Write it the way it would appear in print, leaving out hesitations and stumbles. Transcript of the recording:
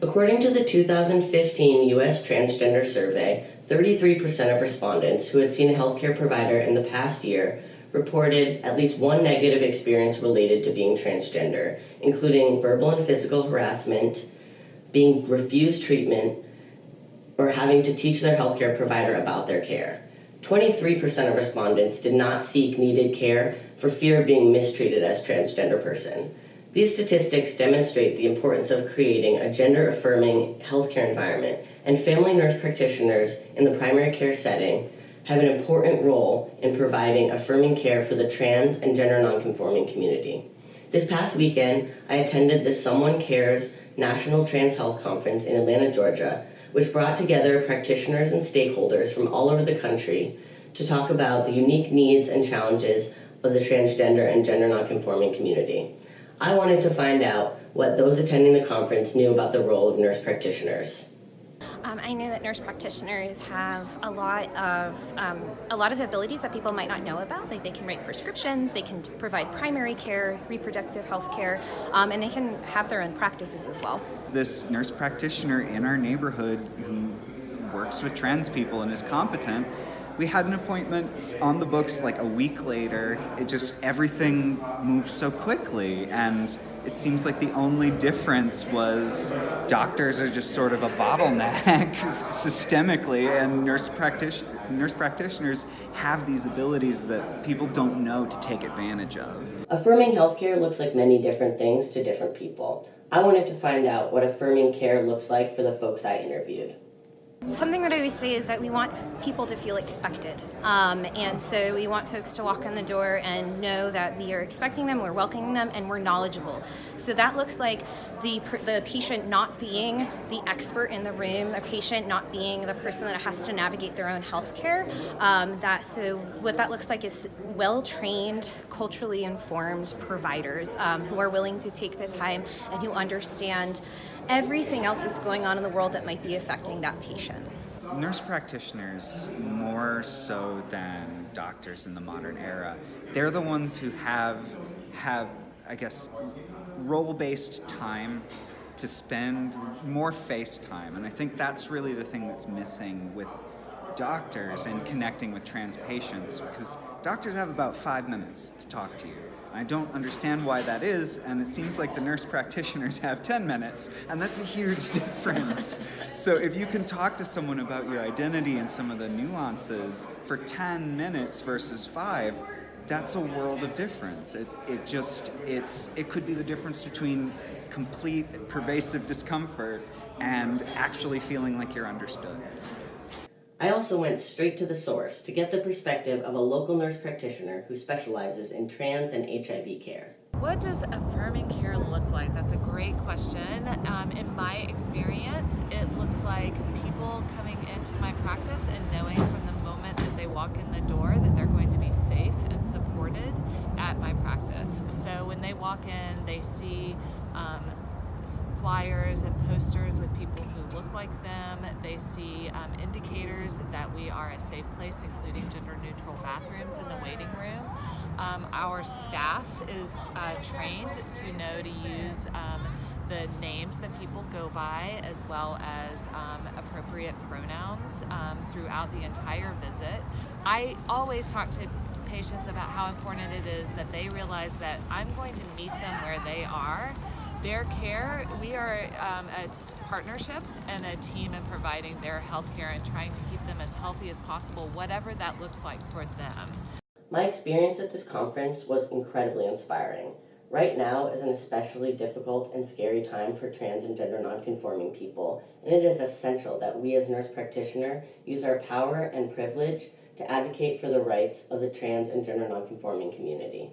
According to the 2015 U.S. Transgender Survey, 33% of respondents who had seen a healthcare provider in the past year reported at least one negative experience related to being transgender, including verbal and physical harassment, being refused treatment, or having to teach their healthcare provider about their care. 23% of respondents did not seek needed care for fear of being mistreated as a transgender person. These statistics demonstrate the importance of creating a gender-affirming healthcare environment, and family nurse practitioners in the primary care setting have an important role in providing affirming care for the trans and gender nonconforming community. This past weekend, I attended the Someone Cares National Trans Health Conference in Atlanta, Georgia, which brought together practitioners and stakeholders from all over the country to talk about the unique needs and challenges of the transgender and gender nonconforming community. I wanted to find out what those attending the conference knew about the role of nurse practitioners. I know that nurse practitioners have a lot of abilities that people might not know about. Like they can write prescriptions, they can provide primary care, reproductive health care, and they can have their own practices as well. This nurse practitioner in our neighborhood who works with trans people and is competent, we had an appointment on the books like a week later. Everything moved so quickly, and it seems like the only difference was doctors are just sort of a bottleneck systemically, and nurse practitioners have these abilities that people don't know to take advantage of. Affirming healthcare looks like many different things to different people. I wanted to find out what affirming care looks like for the folks I interviewed. Something that I always say is that we want people to feel expected. And so we want folks to walk in the door and know that we are expecting them, we're welcoming them, and we're knowledgeable. So that looks like the patient not being the expert in the room, the patient not being the person that has to navigate their own health care. So what that looks like is well-trained, culturally informed providers who are willing to take the time and who understand everything else that's going on in the world that might be affecting that patient. Nurse practitioners, more so than doctors in the modern era, they're the ones who have I guess, role-based time to spend, more face time. And I think that's really the thing that's missing with doctors and connecting with trans patients, because doctors have about 5 minutes to talk to you. I don't understand why that is, and it seems like the nurse practitioners have 10 minutes, and that's a huge difference. So if you can talk to someone about your identity and some of the nuances for 10 minutes versus 5, that's a world of difference. It could be the difference between complete pervasive discomfort and actually feeling like you're understood. I also went straight to the source to get the perspective of a local nurse practitioner who specializes in trans and HIV care. What does affirming care look like? That's a great question. In my experience, it looks like people coming into my practice and knowing from the moment that they walk in the door that they're going to be safe and supported at my practice. So when they walk in, they see flyers and posters with people who look like them. They see indicators that we are a safe place, including gender-neutral bathrooms in the waiting room. Our staff is trained to know to use the names that people go by, as well as appropriate pronouns throughout the entire visit. I always talk to patients about how important it is that they realize that I'm going to meet them where they are. Their care, we are a partnership and a team in providing their health care and trying to keep them as healthy as possible, whatever that looks like for them. My experience at this conference was incredibly inspiring. Right now is an especially difficult and scary time for trans and gender nonconforming people, and it is essential that we as nurse practitioners use our power and privilege to advocate for the rights of the trans and gender nonconforming community.